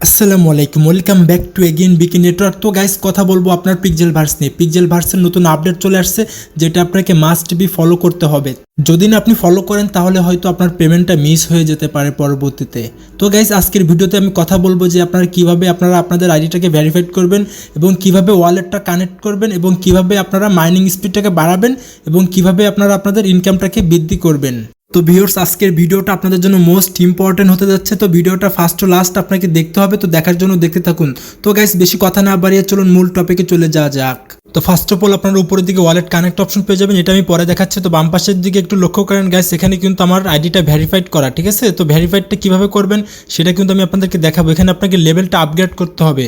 আসসালামু আলাইকুম, welcome back to again Biki network. তো গাইস, কথা বলবো আপনার পিক্সেল ভার্স নিয়ে। পিক্সেল ভার্সের নতুন আপডেট চলে আসছে, যেটা আপনাকে মাস্ট বি ফলো করতে হবে। যদি না আপনি ফলো করেন তাহলে হয়তো আপনার পেমেন্টটা মিস হয়ে যেতে পারে পরবর্তীতে। তো গাইস, আজকের ভিডিওতে আমি কথা বলবো যে আপনারা কিভাবে আপনাদের আইডিটাকে ভেরিফাইড করবেন এবং কিভাবে ওয়ালেটটা কানেক্ট করবেন এবং কিভাবে আপনারা মাইনিং স্পিডটাকে বাড়াবেন এবং কিভাবে আপনারা আপনাদের ইনকামটাকে বৃদ্ধি করবেন। তো ভিউয়ার্স, আজকের ভিডিওটা আপনাদের জন্য মোস্ট ইম্পর্টেন্ট হতে যাচ্ছে। তো ভিডিওটা ফার্স্ট টু লাস্ট আপনাকে দেখতে হবে, তো দেখার জন্য দেখতে থাকুন। তো গাইস, বেশি কথা না বাড়িয়ে চলুন মূল টপিকে চলে যাওয়া যাক। তো ফার্স্ট অফ অল আপনারা উপরের দিকে ওয়ালেট কানেক্ট অপশন পেয়ে যাবেন, এটা আমি পরে দেখাচ্ছি। তো বাম পাশের দিকে একটু লক্ষ্য করেন গাইস, এখানে কিন্তু আমার আইডিটা ভেরিফাইড করা, ঠিক আছে। তো ভেরিফাইডটা কিভাবে করবেন সেটা কিন্তু আমি আপনাদেরকে দেখাবো। এখানে আপনাকে লেভেলটা আপগ্রেড করতে হবে।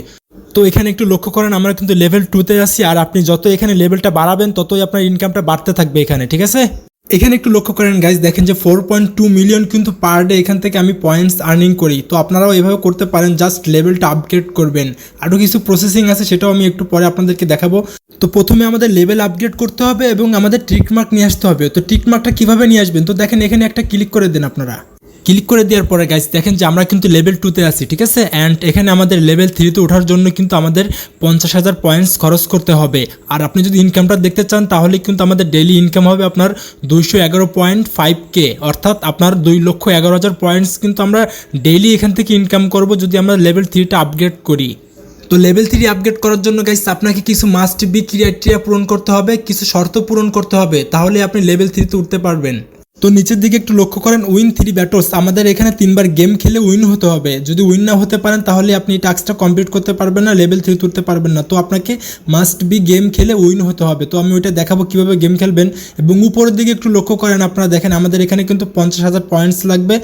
তো এখানে একটু লক্ষ্য করেন, আমরা কিন্তু লেভেল 2তে আছি, আর আপনি যত এখানে লেভেলটা বাড়াবেন ততই আপনার ইনকামটা বাড়তে থাকবে এখানে, ঠিক আছে। এখানে একটু লক্ষ্য করেন গাইজ, দেখেন যে 4.2 মিলিয়ন কিন্তু পার ডে এখান থেকে আমি পয়েন্টস আর্নিং করি। তো আপনারাও এভাবে করতে পারেন, জাস্ট লেভেলটা আপগ্রেড করবেন। আরও কিছু প্রসেসিং আছে, সেটাও আমি একটু পরে আপনাদেরকে দেখাবো। তো প্রথমে আমাদের লেভেল আপগ্রেড করতে হবে এবং আমাদের ট্রিকমার্ক নিয়ে আসতে হবে। তো ট্রিকমার্কটা কীভাবে নিয়ে আসবেন, তো দেখেন এখানে একটা ক্লিক করে দেন। আপনারা ক্লিক করে দেওয়ার পরে গাইজ দেখেন যে আমরা কিন্তু লেভেল 2তে আছি, ঠিক আছে। অ্যান্ড এখানে আমাদের লেভেল 3তে ওঠার জন্য কিন্তু আমাদের 50,000 পয়েন্টস খরচ করতে হবে। আর আপনি যদি ইনকামটা দেখতে চান তাহলে কিন্তু আমাদের ডেইলি ইনকাম হবে আপনার 211.5K, অর্থাৎ আপনার 2,11,000 পয়েন্টস কিন্তু আমরা ডেইলি এখান থেকে ইনকাম করব যদি আমরা লেভেল 3টা আপগ্রেড করি। তো লেভেল 3 আপগ্রেড করার জন্য গাইস আপনাকে কিছু মাস্ট বি ক্রাইটেরিয়া পূরণ করতে হবে, কিছু শর্ত পূরণ করতে হবে, তাহলে আপনি লেভেল 3তে উঠতে পারবেন। তো নিচের দিকে একটু লক্ষ্য করেন, উইন 3 ব্যাটলস, আমাদের এখানে 3বার গেম খেলে উইন হতে হবে। যদি উইন না হতে পারেন তাহলে আপনি এই টাস্কটা কমপ্লিট করতে পারবেন না, লেভেল 3 তুলতে পারবেন না। তো আপনাকে মাস্ট বি গেম খেলে উইন হতে হবে। তো আমি ওইটা দেখাবো কিভাবে গেম খেলবেন। এবং উপরের দিকে একটু লক্ষ্য করেন, আপনারা দেখেন আমাদের এখানে কিন্তু 50,000 পয়েন্টস লাগবে,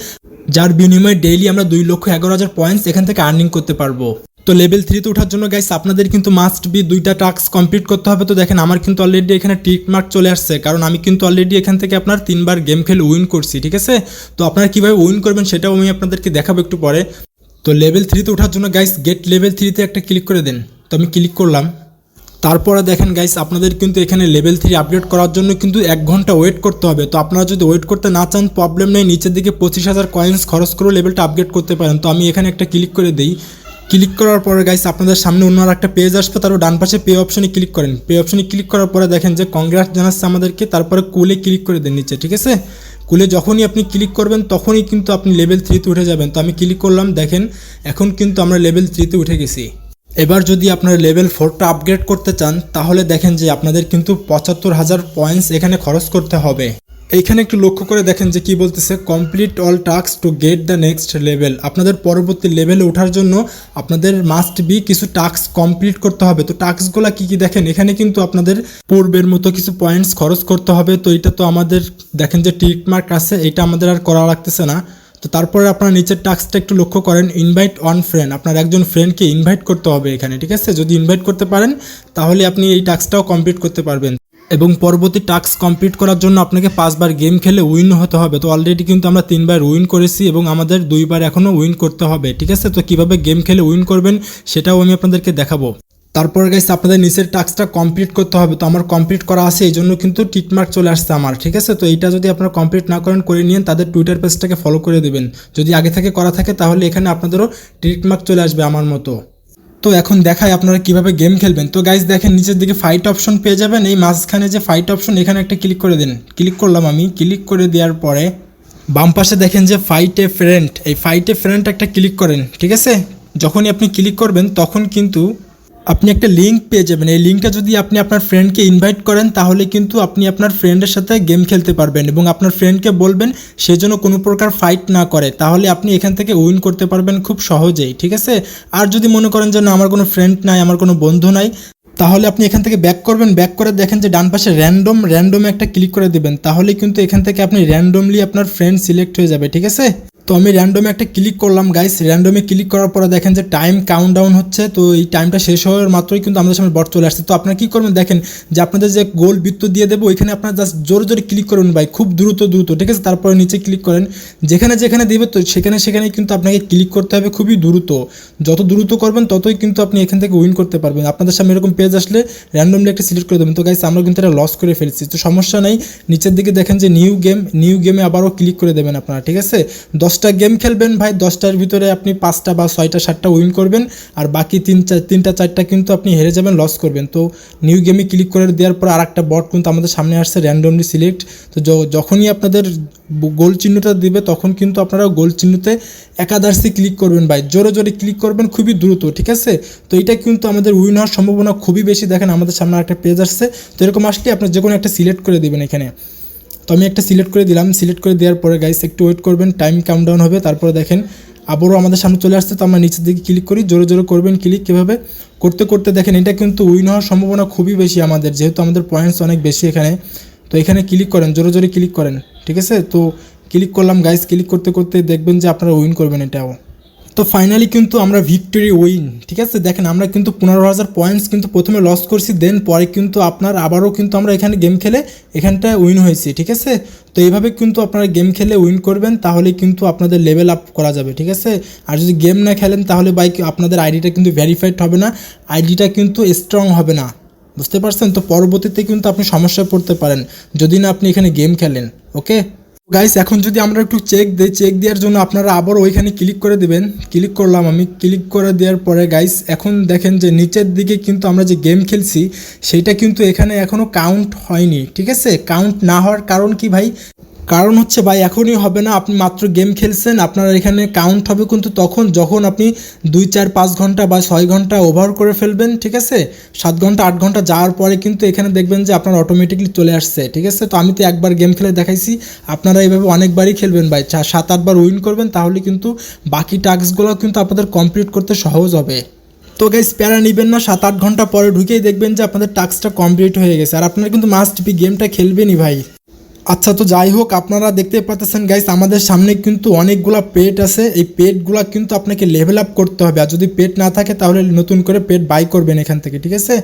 যার বিনিময়ে ডেইলি আমরা 2,11,000 পয়েন্টস এখান থেকে আর্নিং করতে পারবো। তো লেভেল 3তে ওঠার জন্য গাইস আপনাদের কিন্তু মাস্ট বি 2টা টাস্ক কমপ্লিট করতে হবে। তো দেখেন আমার কিন্তু অলরেডি এখানে টিক মার্ক চলে আসছে, কারণ আমি কিন্তু অলরেডি এখান থেকে আপনার 3বার গেম খেলে উইন করছি, ঠিক আছে। তো আপনারা কীভাবে উইন করবেন সেটাও আমি আপনাদেরকে দেখাবো একটু পরে। তো লেভেল 3তে ওঠার জন্য গাইস গেট লেভেল 3তে একটা ক্লিক করে দেন। তো আমি ক্লিক করলাম। তারপরে দেখেন গাইস আপনাদের কিন্তু এখানে লেভেল 3 আপডেট করার জন্য কিন্তু 1 ঘন্টা ওয়েট করতে হবে। তো আপনারা যদি ওয়েট করতে না চান প্রবলেম নেই, নিচের দিকে 25,000 কয়েন্স খরচ করেও লেভেলটা আপগ্রেড করতে পারেন। তো আমি এখানে একটা ক্লিক করে দিই। ক্লিক করার পরে গাইস আপনাদের সামনে অন্য একটা পেজ আসবে, তারপর ডান পাশে পে অপশনে ক্লিক করেন। পে অপশনে ক্লিক করার পরে দেখেন যে কংগ্রাটস জানাচ্ছে আমাদেরকে, তারপরে কুলে ক্লিক করে দেন নিচে, ঠিক আছে। কুলে যখনই আপনি ক্লিক করবেন তখনই কিন্তু আপনি লেভেল 3তে উঠে যাবেন। তো আমি ক্লিক করলাম, দেখেন এখন কিন্তু আমরা লেভেল 3তে উঠে গেছি। এবার যদি আপনারা লেভেল 4টা আপগ্রেড করতে চান তাহলে দেখেন যে আপনাদের কিন্তু 75,000 পয়েন্টস এখানে খরচ করতে হবে। এইখানে একটু লক্ষ্য করে দেখেন যে কি বলতেছে, complete all task to get the next level. আপনাদের পরবর্তী লেভেলে ওঠার জন্য আপনাদের মাস্ট বি কিছু টাস্ক কমপ্লিট করতে হবে। তো টাস্কগুলো কি কি দেখেন, এখানে কিন্তু আপনাদের পূর্বের মতো কিছু পয়েন্টস খরচ করতে হবে। তো এটা তো আমাদের দেখেন যে টিক মার্ক আছে, এটা আমাদের আর করা লাগতেছে না। তো তারপরে আপনারা নিচের টাস্কটা একটু লক্ষ্য করেন, ইনভাইট ওয়ান ফ্রেন্ড, আপনার একজন ফ্রেন্ডকে ইনভাইট করতে হবে এখানে, ঠিক আছে। যদি ইনভাইট করতে পারেন তাহলে আপনি এই টাস্কটাও কমপ্লিট করতে পারবেন। এবং পরবর্তী টাস্ক কমপ্লিট করার জন্য আপনাকে 5বার গেম খেলে উইন হতে হবে। তো অলরেডি কিন্তু আমরা 3বার উইন করেছি এবং আমাদের 2বার এখনও উইন করতে হবে, ঠিক আছে। তো কীভাবে গেম খেলে উইন করবেন সেটাও আমি আপনাদেরকে দেখাবো। তারপর গাইস আপনাদের নিচের টাস্কটা কমপ্লিট করতে হবে। তো আমার কমপ্লিট করা আছে, এই জন্য কিন্তু টিকমার্ক চলে আসছে আমার, ঠিক আছে। তো এইটা যদি আপনারা কমপ্লিট না করেন, করে নিন, তাদের টুইটার পেজটাকে ফলো করে দেবেন। যদি আগে থেকে করা থাকে তাহলে এখানে আপনাদেরও টিকমার্ক চলে আসবে আমার মতো। তো এখন দেখায় আপনারা কিভাবে গেম খেলবেন। তো গাইস দেখেন নিচের দিকে ফাইট অপশন পেয়ে যাবেন, এই মাঝখানে যে ফাইট অপশন এখানে একটা ক্লিক করে দিন। ক্লিক করলাম আমি, ক্লিক করে দেওয়ার পরে বাম পাশে দেখেন যে ফাইট এ ফ্রেন্ড, এই ফাইট এ ফ্রেন্ড একটা ক্লিক করেন, ঠিক আছে। যখনই আপনি ক্লিক করবেন তখন কিন্তু আপনি একটা লিঙ্ক পেয়ে যাবেন। এই লিঙ্কটা যদি আপনি আপনার ফ্রেন্ডকে ইনভাইট করেন তাহলে কিন্তু আপনি আপনার ফ্রেন্ডের সাথে গেম খেলতে পারবেন এবং আপনার ফ্রেন্ডকে বলবেন সে যেন কোনো প্রকার ফাইট না করে, তাহলে আপনি এখান থেকে উইন করতে পারবেন খুব সহজেই, ঠিক আছে। আর যদি মনে করেন যে না আমার কোনো ফ্রেন্ড নাই, আমার কোনো বন্ধু নাই, তাহলে আপনি এখান থেকে ব্যাক করবেন। ব্যাক করে দেখেন যে ডান পাশে র্যান্ডমে একটা ক্লিক করে দেবেন, তাহলে কিন্তু এখান থেকে আপনি র্যান্ডমলি আপনার ফ্রেন্ড সিলেক্ট হয়ে যাবে, ঠিক আছে। তো আমি র্যান্ডমে একটা ক্লিক করলাম গাইস। র্যান্ডমে ক্লিক করার পরে দেখেন যে টাইম কাউন্টডাউন হচ্ছে। তো এই টাইমটা শেষ হওয়ার মাত্রই কিন্তু আমাদের সামনে বট চলে আসছে। তো আপনারা কী করবেন দেখেন যে আপনাদের যে গোল বৃত্ত দিয়ে দেবো ওইখানে আপনারা জাস্ট জোরে জোরে ক্লিক করুন ভাই, খুব দ্রুত, ঠিক আছে। তারপরে নিচে ক্লিক করেন, যেখানে যেখানে দিবে তো সেখানে কিন্তু আপনাকে ক্লিক করতে হবে খুবই দ্রুত। যত দ্রুত করবেন ততই কিন্তু আপনি এখান থেকে উইন করতে পারবেন। আপনাদের সামনে এরকম পেজ আসলে র্যান্ডমলি একটা সিলেক্ট করে দেবেন। তো গাইস আমরা কিন্তু এটা লস করে ফেলছি, তো সমস্যা নেই। নিচের দিকে দেখেন যে নিউ গেমে আবারও ক্লিক করে দেবেন আপনারা, ঠিক আছে। 10 10টা গেম খেলবেন ভাই, 10টার ভিতরে আপনি 5টা বা 6টা 7টা উইন করবেন, আর বাকি 3টা 4টা কিন্তু আপনি হেরে যাবেন, লস করবেন। তো নিউ গেমে ক্লিক করে দেওয়ার পর আরেকটা বট কিন্তু আমাদের সামনে আসছে, র্যান্ডমলি সিলেক্ট। তো যখনই আপনাদের গোল চিহ্নটা দিবে তখন কিন্তু আপনারা গোল চিহ্নতে একাদার্সে ক্লিক করবেন ভাই, জোরে জোরে ক্লিক করবেন খুবই দ্রুত, ঠিক আছে। তো এটা কিন্তু আমাদের উইন হওয়ার সম্ভাবনা খুবই বেশি। দেখেন আমাদের সামনে একটা পেজ আসছে, তো এরকম আসলে আপনার যে কোনো একটা সিলেক্ট করে দেবেন এখানে। তো আমি একটা সিলেক্ট করে দিলাম, সিলেক্ট করে দেওয়ার পরে গাইস একটু ওয়েট করবেন, টাইম কাউন্টডাউন হবে, তারপরে দেখেন আবারও আমাদের সামনে চলে আসছে। তো আমরা নিচের দিকে ক্লিক করি, জোরে জোরে করবেন ক্লিক। কীভাবে করতে করতে দেখেন এটা কিন্তু উইন হওয়ার সম্ভাবনা খুবই বেশি আমাদের, যেহেতু আমাদের পয়েন্টস অনেক বেশি এখানে। তো এখানে ক্লিক করেন, জোরে জোরে ক্লিক করেন, ঠিক আছে। তো ক্লিক করলাম গাইস, ক্লিক করতে করতে দেখবেন যে আপনারা উইন করবেন এটাও। তো ফাইনালি কিন্তু আমরা ভিক্টোরি উইন, ঠিক আছে। দেখেন আমরা কিন্তু 15,000 পয়েন্টস কিন্তু প্রথমে লস করছি, দেন পরে কিন্তু আপনার আবারও কিন্তু আমরা এখানে গেম খেলে এখানটা উইন হয়েছি, ঠিক আছে। তো এইভাবে কিন্তু আপনারা গেম খেলে উইন করবেন, তাহলে কিন্তু আপনাদের লেভেল আপ করা যাবে, ঠিক আছে। আর যদি গেম না খেলেন তাহলে আপনাদের আইডিটা কিন্তু ভেরিফাইড হবে না, আইডিটা কিন্তু স্ট্রং হবে না, বুঝতে পারছেন। তো পরবর্তীতে কিন্তু আপনি সমস্যায় পড়তে পারেন যদি না আপনি এখানে গেম খেলেন, ওকে গাইস। এখন যদি আমরা একটু চেক দিই, চেক দেওয়ার জন্য আপনারা আবার ওইখানে ক্লিক করে দেবেন। ক্লিক করলাম আমি, ক্লিক করে দেওয়ার পরে গাইস এখন দেখেন যে নিচের দিকে কিন্তু আমরা যে গেম খেলছি সেইটা কিন্তু এখানে এখনও কাউন্ট হয়নি, ঠিক আছে। কাউন্ট না হওয়ার কারণ কি ভাই? কারণ হচ্ছে ভাই এখনই হবে না, আপনি মাত্র গেম খেলছেন, আপনার এখানে কাউন্ট হবে কিন্তু তখন যখন আপনি 2 4 5 ঘন্টা বা 6 ঘন্টা ওভার করে ফেলবেন, ঠিক আছে। 7 ঘন্টা 8 ঘন্টা যাওয়ার পরে কিন্তু এখানে দেখবেন যে আপনার অটোমেটিকলি চলে আসছে, ঠিক আছে। তো আমি তো একবার গেম খেলে দেখাইছি, আপনারা এইভাবে অনেকবারই খেলবেন ভাই, 7-8 বার উইন করবেন, তাহলে কিন্তু বাকি টাস্কগুলো কিন্তু আপনাদের কমপ্লিট করতে সহজ হবে। তো গাইস প্যারা নেবেন না, 7-8 ঘন্টা পরে ঢুকেই দেখবেন যে আপনাদের টাস্কটা কমপ্লিট হয়ে গেছে, আর আপনারা কিন্তু মাস্ট বি গেমটা খেলবেনই ভাই। আচ্ছা, তো যাই হোক আপনারা দেখতে পাচ্ছেন গাইস আমাদের সামনে কিন্তু অনেকগুলা পেট আছে, এই পেটগুলা কিন্তু আপনাকে লেভেল আপ করতে হবে, আর যদি পেট না থাকে তাহলে নতুন করে পেট বাই করবেন এখান থেকে, ঠিক আছে।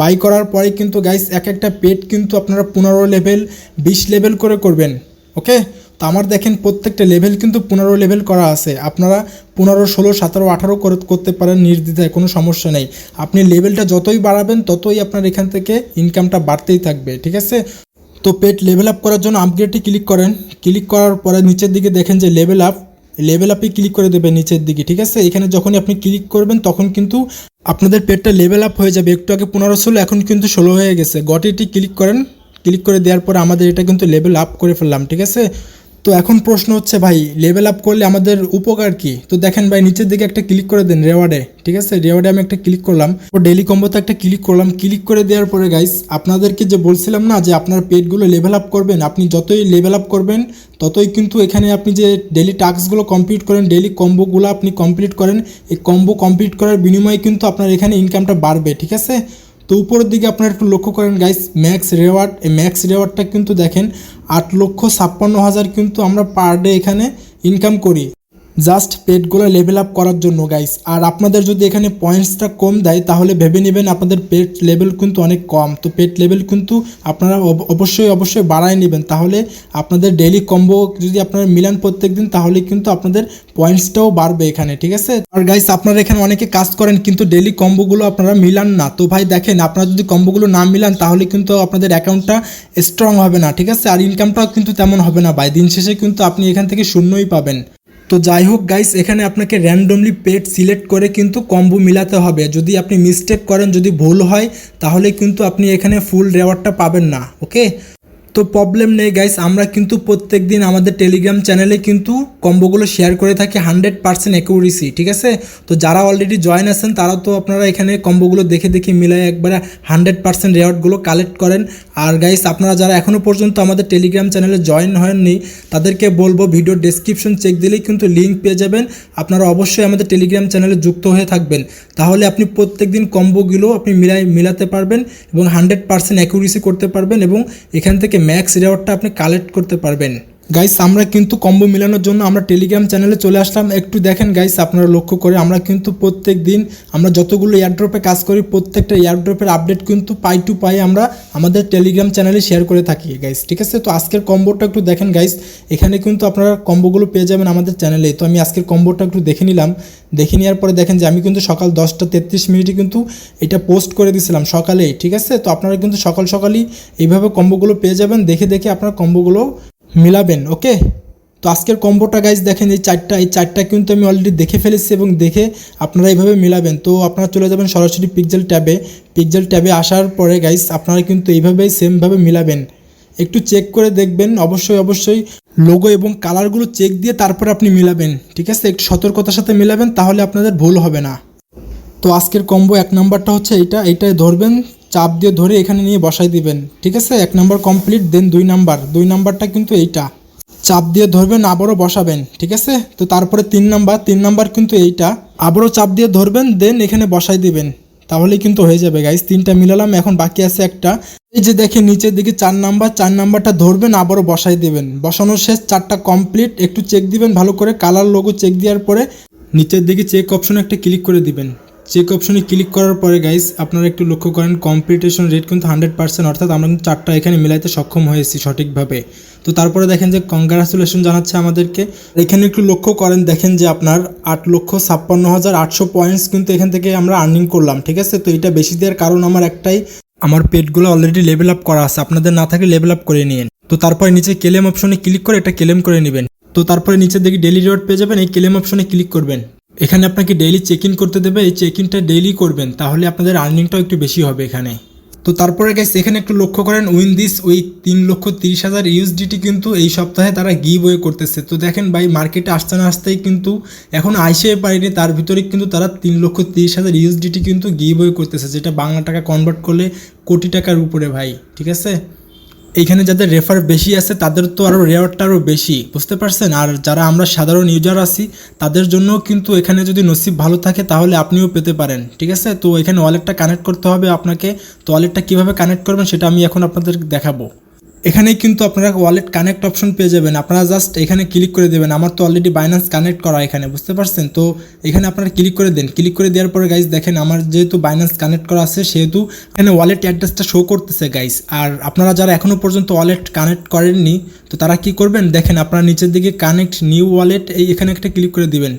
বাই করার পরে কিন্তু গাইস এক একটা পেট কিন্তু আপনারা 15 লেভেল 20 লেভেল করে করবেন, ওকে। তো আমার দেখেন প্রত্যেকটা লেভেল কিন্তু 15 লেভেল করা আছে, আপনারা 15 16 17 18 করতে পারেন নির্দ্বিধায়, কোনো সমস্যা নেই। আপনি লেভেলটা যতই বাড়াবেন ততই আপনার এখান থেকে ইনকামটা বাড়তেই থাকবে, ঠিক আছে। তো পেট লেভেল আপ করার জন্য আপগ্রেডে ক্লিক করেন, ক্লিক করার পরে নিচের দিকে দেখেন যে লেভেল আপে ক্লিক করে দেবেন নিচের দিকে, ঠিক আছে। এখানে যখনই আপনি ক্লিক করবেন তখন কিন্তু আপনাদের পেটটা লেভেল আপ হয়ে যাবে। একটু আগে 15 ছিল, এখন কিন্তু 16 হয়ে গেছে। গটিটি ক্লিক করেন, ক্লিক করে দেওয়ার পরে আমাদের এটা কিন্তু লেভেল আপ করে ফেললাম, ঠিক আছে। তো এখন প্রশ্ন হচ্ছে ভাই লেভেল আপ করলে আমাদের উপকার কি? তো দেখেন ভাই নিচের দিকে একটা ক্লিক করে দেন রেওয়ার্ডে, ঠিক আছে। রেওয়ার্ডে আমি একটা ক্লিক করলাম, ও ডেলি কম্বোতে একটা ক্লিক করলাম। ক্লিক করে দেওয়ার পরে গাইস আপনাদেরকে যে বলছিলাম না যে আপনার পেটগুলো লেভেল আপ করবেন, আপনি যতই লেভেল আপ করবেন ততই কিন্তু এখানে আপনি যে ডেলি টাস্কগুলো কমপ্লিট করেন, ডেলি কম্বোগুলো আপনি কমপ্লিট করেন, এই কম্বো কমপ্লিট করার বিনিময়ে কিন্তু আপনার এখানে ইনকামটা বাড়বে, ঠিক আছে। তো উপরের দিকে আপনারা একটু লক্ষ্য করেন গাইস, ম্যাক্স রেওয়ার্ড, এই ম্যাক্স রেওয়ার্ডটা কিন্তু দেখেন 8,56,000 কিন্তু আমরা পার ডে এখানে ইনকাম করি, জাস্ট পেটগুলো লেভেল আপ করার জন্য গাইস। আর আপনাদের যদি এখানে পয়েন্টসটা কম দেয় তাহলে ভেবে নেবেন আপনাদের পেট লেভেল কিন্তু অনেক কম। তো পেট লেভেল কিন্তু আপনারা অবশ্যই বাড়ায় নেবেন, তাহলে আপনাদের ডেইলি কম্বো যদি আপনারা মিলান প্রত্যেক দিন তাহলে কিন্তু আপনাদের পয়েন্টসটাও বাড়বে এখানে, ঠিক আছে। আর গাইস আপনারা এখানে অনেকে কাজ করেন কিন্তু ডেইলি কম্বোগুলো আপনারা মিলান না। তো ভাই দেখেন আপনারা যদি কম্বোগুলো না মিলান তাহলে কিন্তু আপনাদের অ্যাকাউন্টটা স্ট্রং হবে না, ঠিক আছে। আর ইনকামটাও কিন্তু তেমন হবে না ভাই, দিন শেষে কিন্তু আপনি এখান থেকে শূন্যই পাবেন। তো যাই হোক গাইস এখানে আপনাকে র্যান্ডমলি পেট সিলেক্ট করে কিন্তু কম্বো মিলাতে হবে, যদি আপনি মিস্টেক করেন, যদি ভুল হয় তাহলে কিন্তু আপনি এখানে ফুল রেওয়ার্ডটা পাবেন না, ওকে। তো প্রবলেম নেই গাইস, আমরা কিন্তু প্রত্যেক দিন আমাদের টেলিগ্রাম চ্যানেলে কিন্তু কম্বোগুলো শেয়ার করে থাকি 100% অ্যাকুরেসি, ঠিক আছে। তো যারা অলরেডি জয়েন আছেন তারা তো আপনারা এখানে কম্বোগুলো দেখে দেখে মিলায় একবারে 100% রেওয়ার্ডগুলো কালেক্ট করেন। আর গাইস আপনারা যারা এখনও পর্যন্ত আমাদের টেলিগ্রাম চ্যানেলে জয়েন হয়নি তাদেরকে বলবো ভিডিও ডেসক্রিপশন চেক দিলেই কিন্তু লিঙ্ক পেয়ে যাবেন, আপনারা অবশ্যই আমাদের টেলিগ্রাম চ্যানেলে যুক্ত হয়ে থাকবেন, তাহলে আপনি প্রত্যেক দিন কম্বোগুলো আপনি মিলাতে পারবেন এবং 100% অ্যাকুরেসি করতে পারবেন এবং এখান থেকে ম্যাক্স রেওয়ার্ডটা আপনি কালেক্ট করতে পারবেন। গাইস আমরা কিন্তু কম্বো মিলানোর জন্য আমরা টেলিগ্রাম চ্যানেলে চলে আসলাম। একটু দেখেন গাইস আপনারা লক্ষ্য করে আমরা কিন্তু প্রত্যেক দিন আমরা যতগুলো এয়ারড্রপে কাজ করি প্রত্যেকটা এয়ারড্রপের আপডেট কিন্তু পাই টু পাই আমরা আমাদের টেলিগ্রাম চ্যানেলে শেয়ার করে থাকি গাইস, ঠিক আছে। তো আজকের কম্বোটা একটু দেখেন গাইস, এখানে কিন্তু আপনারা কম্বোগুলো পেয়ে যাবেন আমাদের চ্যানেলে। তো আমি আজকের কম্বোটা একটু দেখে নিলাম, দেখে নেওয়ার পরে দেখেন যে আমি কিন্তু সকাল 10:33 কিন্তু এটা পোস্ট করে দিয়েছিলাম সকালেই, ঠিক আছে। তো আপনারা কিন্তু সকালই এইভাবে কম্বোগুলো পেয়ে যাবেন, দেখে দেখে আপনারা কম্বোগুলো মিলাবেন, ওকে। তো তো আজকের কম্বোটা গাইজ দেখেন এই চারটা কিন্তু আমি অলরেডি দেখে ফেলেছি এবং দেখে আপনারা এইভাবে মিলাবেন। তো আপনারা চলে যাবেন সরাসরি পিক্সেল ট্যাবে আসার পরে গাইজ আপনারা কিন্তু এইভাবেই সেমভাবে মিলাবেন। একটু চেক করে দেখবেন, অবশ্যই লোগো এবং কালারগুলো চেক দিয়ে তারপরে আপনি মিলাবেন, ঠিক আছে? একটু সতর্কতার সাথে মিলাবেন, তাহলে আপনাদের ভুল হবে না। তো আজকের কম্বো 1 নাম্বারটা হচ্ছে এইটাই ধরবেন, চাপ দিয়ে ধরে এখানে নিয়ে বসাই দিবেন, ঠিক আছে? 1 নাম্বার কমপ্লিট। দেন 2 নাম্বারটা কিন্তু এইটা চাপ দিয়ে ধরবেন, আবারও বসাবেন, ঠিক আছে? তো তারপরে 3 নাম্বার কিন্তু এইটা আবারও চাপ দিয়ে ধরবেন, দেন এখানে বসাই দিবেন, তাহলেই কিন্তু হয়ে যাবে গাইস। 3টা মিলালাম, এখন বাকি আছে একটা। এই যে দেখেন নিচের দিকে 4 নাম্বারটা ধরবেন, আবারও বসাই দিবেন, বসানো শেষ, 4টা কমপ্লিট। একটু চেক দিবেন ভালো করে, কালার লোগো চেক দেওয়ার পরে নিচের দিকে চেক অপশনে একটা ক্লিক করে দিবেন। চেক অপশনে ক্লিক করার পরে গাইস আপনারা একটু লক্ষ্য করেন কমপ্লিটেশন রেট কিন্তু 100%, অর্থাৎ আমরা কিন্তু 4টা এখানে মিলাইতে সক্ষম হয়েছি সঠিকভাবে। তো তারপরে দেখেন যে কংগ্রাচুলেশন জানাচ্ছে আমাদেরকে। এখানে একটু লক্ষ্য করেন, দেখেন যে আপনার 8,56,800 পয়েন্টস কিন্তু এখান থেকে আমরা আর্নিং করলাম, ঠিক আছে? তো এটা বেশি দেওয়ার কারণ আমার একটাই, আমার পেটগুলো অলরেডি লেভেল আপ করা আছে, আপনাদের না থাকে লেভেল আপ করে নিন। তো তারপরে নিচে ক্লেম অপশনে ক্লিক করে এটা ক্লেম করে নেবেন। তো তারপরে নিচের দিকে ডেইলি রিওয়ার্ড পেয়ে যাবেন, এই ক্লেম অপশনে ক্লিক করবেন। এখানে আপনাকে ডেইলি চেক ইন করতে দেবে, এই চেক ইনটা ডেইলি করবেন, তাহলে আপনাদের আর্নিংটাও একটু বেশি হবে এখানে। তো তারপরে গাইস এখানে একটু লক্ষ্য করেন উইন দিস, ওই 3,30,000 ইউএসডিটি কিন্তু এই সপ্তাহে তারা গিভ ওয়ে করতেছে। তো দেখেন ভাই মার্কেটে আসতে না আসতেই কিন্তু এখন আইসে পারিনি, তার ভিতরে কিন্তু তারা 3,30,000 ইউএসডিটি কিন্তু গিভ ওয়ে করতেছে, যেটা বাংলা টাকা কনভার্ট করলে কোটি টাকার উপরে ভাই, ঠিক আছে? এইখানে যাদের রেফার বেশি আছে তাদের তো আরও রেওয়ার্ডটা আরও বেশি, বুঝতে পারছেন? আর যারা আমরা সাধারণ ইউজার আছি তাদের জন্য কিন্তু এখানে যদি নসিব ভালো থাকে তাহলে আপনিও পেতে পারেন, ঠিক আছে? তো এখানে ওয়ালেটটা কানেক্ট করতে হবে আপনাকে। তো ওয়ালেটটা কীভাবে কানেক্ট করবেন সেটা আমি এখন আপনাদের দেখাবো। এখানেই কিন্তু আপনারা ওয়ালেট কানেক্ট অপশন পেয়ে যাবেন, আপনারা জাস্ট এখানে ক্লিক করে দেবেন। আমার তো অলরেডি বাইন্যান্স কানেক্ট করা এখানে, বুঝতে পারছেন? তো এখানে আপনারা ক্লিক করে দেন। ক্লিক করে দেওয়ার পরে গাইস দেখেন আমার যেহেতু বাইন্যান্স কানেক্ট করা আছে সেহেতু এখানে ওয়ালেট অ্যাড্রেসটা শো করতেছে গাইস। আর আপনারা যারা এখনও পর্যন্ত ওয়ালেট কানেক্ট করেননি তো তারা কি করবেন, দেখেন আপনারা নিচের দিকে কানেক্ট নিউ ওয়ালেট এখানে একটা ক্লিক করে দিবেন।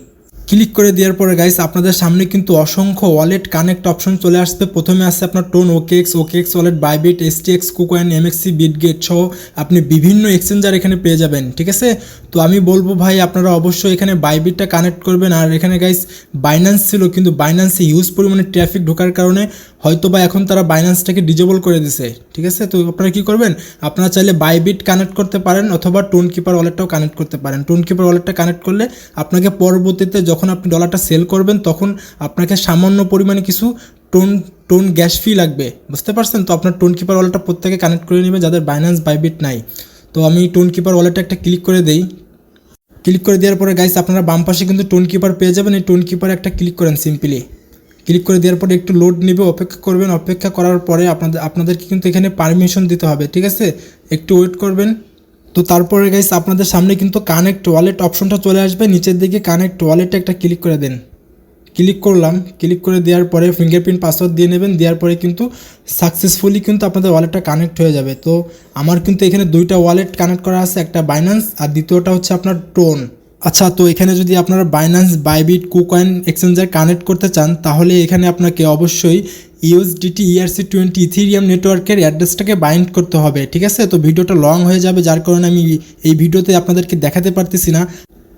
ক্লিক করে দেওয়ার পরে গাইস আপনাদের সামনে কিন্তু অসংখ্য ওয়ালেট কানেক্ট অপশন চলে আসবে। প্রথমে আসছে আপনার TON, OKX wallet, Bybit, STX, KuCoin, MEXC, Bitget সহ আপনি বিভিন্ন এক্সচেঞ্জার এখানে পেয়ে যাবেন, ঠিক আছে? তো আমি বলবো ভাই আপনারা অবশ্যই এখানে বাইবিটটা কানেক্ট করবেন। আর এখানে গাইস বাইন্যান্স ছিল, কিন্তু বাইন্যান্সে হিউজ পরিমাণে ট্রাফিক ঢোকার কারণে হয়তো বা এখন তারা বাইন্যান্সটাকে ডিজেবল করে দিছে, ঠিক আছে? তো আপনারা কী করবেন, আপনারা চাইলে বাইবিট কানেক্ট করতে পারেন অথবা টোন কিপার ওয়ালেটটাও কানেক্ট করতে পারেন। টোন কিপার ওয়ালেটটা কানেক্ট করলে আপনাকে পরবর্তীতে যখন আপনি ডলারটা সেল করবেন তখন আপনাকে সামান্য পরিমাণে কিছু টোন গ্যাস ফি লাগবে, বুঝতে পারছেন? তো আপনার টোন কিপার ওয়ালেটটা প্রত্যেকে কানেক্ট করে নেবে যাদের বাইন্যান্স বাইবিট নাই। তো আমি টোন কিপার ওয়ালেটটা একটা ক্লিক করে দেই। ক্লিক করে দেওয়ার পরে গাইস আপনারা বাম পাশে কিন্তু টোন কিপার পেয়ে যাবেন, এই টোন কিপারে একটা ক্লিক করেন সিম্পলি। ক্লিক করে দেওয়ার পরে একটু লোড নেবে, অপেক্ষা করবেন। অপেক্ষা করার পরে আপনাদেরকে কিন্তু এখানে পারমিশন দিতে হবে, ঠিক আছে? একটু ওয়েট করবেন। তো তারপরে গাইস আপনাদের সামনে কিন্তু কানেক্ট ওয়ালেট অপশনটা চলে আসবে, নিচের দিকে কানেক্ট ওয়ালেটে একটা ক্লিক করে দেন। ক্লিক করলাম, ক্লিক করে দেওয়ার পরে ফিঙ্গারপ্রিন্ট পাসওয়ার্ড দিয়ে নেবেন, দেওয়ার পরে কিন্তু সাকসেসফুলি কিন্তু আপনাদের ওয়ালেটটা কানেক্ট হয়ে যাবে। তো আমার কিন্তু এখানে 2টা ওয়ালেট কানেক্ট করা আছে, একটা বাইন্যান্স আর দ্বিতীয়টা হচ্ছে আপনার টোন। আচ্ছা, তো এখানে যদি আপনারা Binance, Bybit, KuCoin exchanger connect করতে চান তাহলে এখানে আপনাকে অবশ্যই ইউএসডিটি ERC20 ইথেরিয়াম নেটওয়ার্কের অ্যাড্রেসটাকে বাইন্ড করতে হবে, ঠিক আছে? তো ভিডিওটা লং হয়ে যাবে, যার কারণে আমি এই ভিডিওতে আপনাদেরকে দেখাতে পারতেছি না।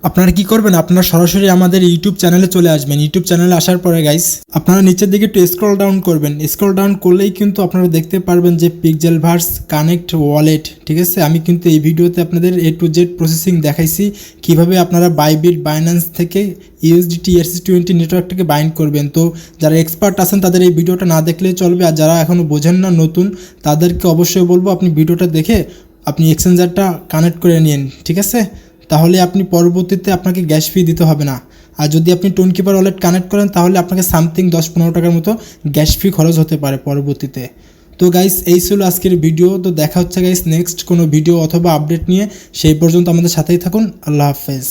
আপনারা কি করবেন, আপনারা সরাসরি আমাদের ইউটিউব চ্যানেলে চলে আসবেন। ইউটিউব চ্যানেলে আসার পরে গাইস আপনারা নিচের দিকে একটু স্ক্রল ডাউন করবেন। স্ক্রল ডাউন করলেই কিন্তু আপনারা দেখতে পারবেন যে পিক্সেলভার্স কানেক্ট ওয়ালেট, ঠিক আছে? আমি কিন্তু এই ভিডিওতে আপনাদের A to Z প্রসেসিং দেখাইছি কিভাবে আপনারা বাইবিট, বাইন্যান্স থেকে ইউএসডিটি ERC20 নেটওয়ার্কটাকে বাইন্ড করবেন। তো যারা এক্সপার্ট আছেন তাদের এই ভিডিওটা না দেখলেই চলবে, আর যারা এখনও বোঝেন না নতুন তাদেরকে অবশ্যই বলবো আপনি ভিডিওটা দেখে আপনি এক্সচেঞ্জারটা কানেক্ট করে নিন, ঠিক আছে? তাহলে আপনি পরবর্তীতে আপনাকে গ্যাস ফি দিতে হবে না। আর যদি আপনি টোন কিপার ওয়ালেট কানেক্ট করেন তাহলে আপনাকে সামথিং 10-15 টাকার মতো গ্যাস ফি খরচ হতে পারে পরবর্তীতে। তো গাইস এই ছিল আজকের ভিডিও। তো দেখা হচ্ছে গাইস নেক্সট কোনো ভিডিও অথবা আপডেট নিয়ে, সেই পর্যন্ত আমাদের সাথেই থাকুন। আল্লাহ হাফেজ।